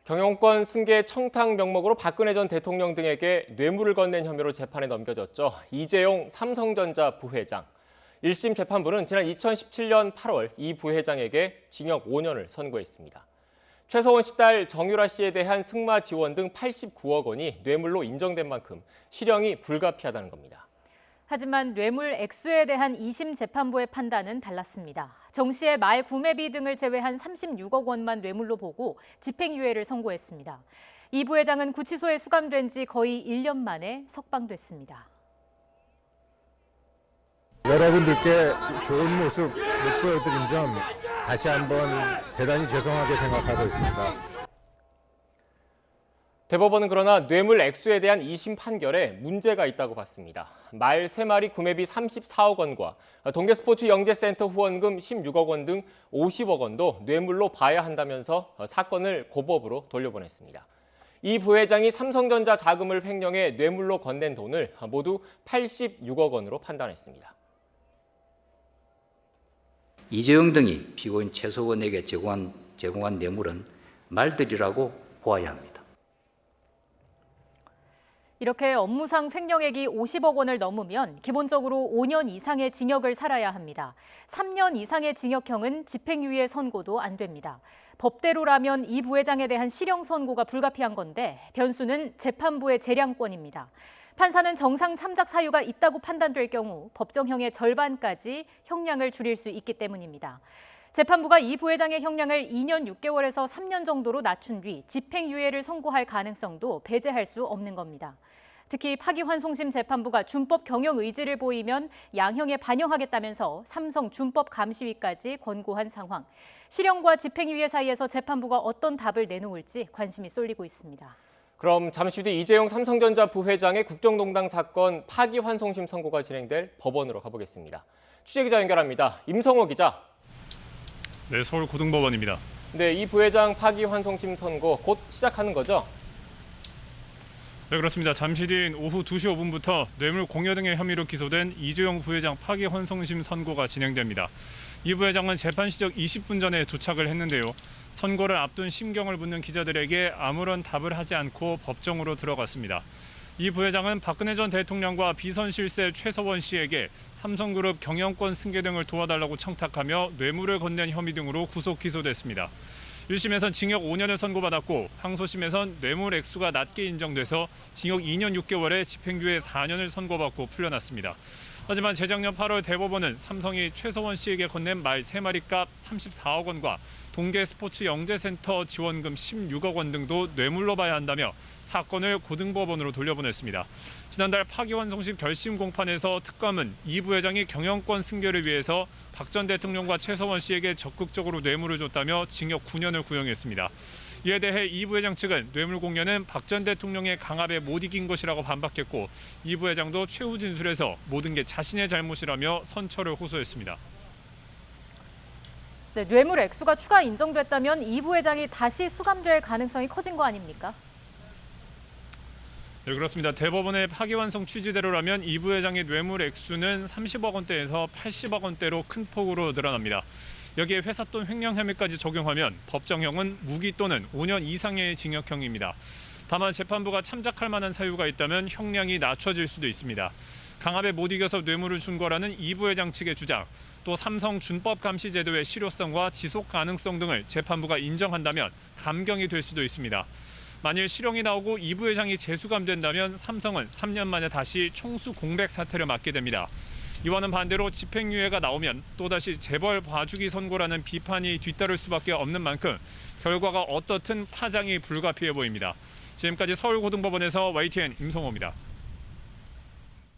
경영권 승계 청탁 명목으로 박근혜 전 대통령 등에게 뇌물을 건넨 혐의로 재판에 넘겨졌죠. 이재용 삼성전자 부회장. 1심 재판부는 지난 2017년 8월 이 부회장에게 징역 5년을 선고했습니다. 최서원 씨 딸 정유라 씨에 대한 승마 지원 등 89억 원이 뇌물로 인정된 만큼 실형이 불가피하다는 겁니다. 하지만 뇌물 액수에 대한 2심 재판부의 판단은 달랐습니다. 정 씨의 말 구매비 등을 제외한 36억 원만 뇌물로 보고 집행유예를 선고했습니다. 이 부회장은 구치소에 수감된 지 거의 1년 만에 석방됐습니다. 여러분들께 좋은 모습 못 보여드린 점 다시 한번 대단히 죄송하게 생각하고 있습니다. 대법원은 그러나 뇌물 액수에 대한 2심 판결에 문제가 있다고 봤습니다. 말 3마리 구매비 34억 원과 동계스포츠 영재센터 후원금 16억 원 등 50억 원도 뇌물로 봐야 한다면서 사건을 고법으로 돌려보냈습니다. 이 부회장이 삼성전자 자금을 횡령해 뇌물로 건넨 돈을 모두 86억 원으로 판단했습니다. 이재용 등이 피고인 최서원에게 제공한 뇌물은 말들이라고 보아야 합니다. 이렇게 업무상 횡령액이 50억 원을 넘으면 기본적으로 5년 이상의 징역을 살아야 합니다. 3년 이상의 징역형은 집행유예 선고도 안 됩니다. 법대로라면 이 부회장에 대한 실형 선고가 불가피한 건데 변수는 재판부의 재량권입니다. 판사는 정상 참작 사유가 있다고 판단될 경우 법정형의 절반까지 형량을 줄일 수 있기 때문입니다. 재판부가 이 부회장의 형량을 2년 6개월에서 3년 정도로 낮춘 뒤 집행유예를 선고할 가능성도 배제할 수 없는 겁니다. 특히 파기환송심 재판부가 준법 경영 의지를 보이면 양형에 반영하겠다면서 삼성 준법감시위까지 권고한 상황. 실형과 집행유예 사이에서 재판부가 어떤 답을 내놓을지 관심이 쏠리고 있습니다. 그럼 잠시 뒤 이재용 삼성전자 부회장의 국정농단 사건 파기환송심 선고가 진행될 법원으로 가보겠습니다. 취재기자 연결합니다. 임성호 기자. 네, 서울 고등법원입니다. 네, 이 부회장 파기환송심 선고 곧 시작하는 거죠? 네, 그렇습니다. 잠시 뒤인 오후 2시 5분부터 뇌물 공여 등의 혐의로 기소된 이재용 부회장 파기환송심 선고가 진행됩니다. 이 부회장은 재판 시작 20분 전에 도착을 했는데요. 선고를 앞둔 심경을 묻는 기자들에게 아무런 답을 하지 않고 법정으로 들어갔습니다. 이 부회장은 박근혜 전 대통령과 비선 실세 최서원 씨에게 삼성그룹 경영권 승계 등을 도와달라고 청탁하며 뇌물을 건넨 혐의 등으로 구속 기소됐습니다. 1심에선 징역 5년을 선고받았고 항소심에선 뇌물 액수가 낮게 인정돼서 징역 2년 6개월에 집행유예 4년을 선고받고 풀려났습니다. 하지만 재작년 8월 대법원은 삼성이 최서원 씨에게 건넨 말 3마리 값 34억 원과 동계스포츠 영재센터 지원금 16억 원 등도 뇌물로 봐야 한다며 사건을 고등법원으로 돌려보냈습니다. 지난달 파기환송심 결심 공판에서 특검은 이 부회장이 경영권 승계를 위해서 박 전 대통령과 최서원 씨에게 적극적으로 뇌물을 줬다며 징역 9년을 구형했습니다. 이에 대해 이 부회장 측은 뇌물 공여는 박 전 대통령의 강압에 못 이긴 것이라고 반박했고 이 부회장도 최후 진술에서 모든 게 자신의 잘못이라며 선처를 호소했습니다. 네, 뇌물 액수가 추가 인정됐다면 이 부회장이 다시 수감될 가능성이 커진 거 아닙니까? 네, 그렇습니다. 대법원의 파기환송 취지대로라면 이 부회장의 뇌물 액수는 30억 원대에서 80억 원대로 큰 폭으로 늘어납니다. 여기에 회삿돈 횡령 혐의까지 적용하면 법정형은 무기 또는 5년 이상의 징역형입니다. 다만 재판부가 참작할 만한 사유가 있다면 형량이 낮춰질 수도 있습니다. 강압에 못 이겨서 뇌물을 준 거라는 이 부회장 측의 주장, 또 삼성 준법감시제도의 실효성과 지속 가능성 등을 재판부가 인정한다면 감경이 될 수도 있습니다. 만일 실형이 나오고 이 부회장이 재수감된다면 삼성은 3년 만에 다시 총수 공백 사태를 맞게 됩니다. 이와는 반대로 집행유예가 나오면 또다시 재벌 봐주기 선고라는 비판이 뒤따를 수밖에 없는 만큼 결과가 어떻든 파장이 불가피해 보입니다. 지금까지 서울고등법원에서 YTN 임성호입니다.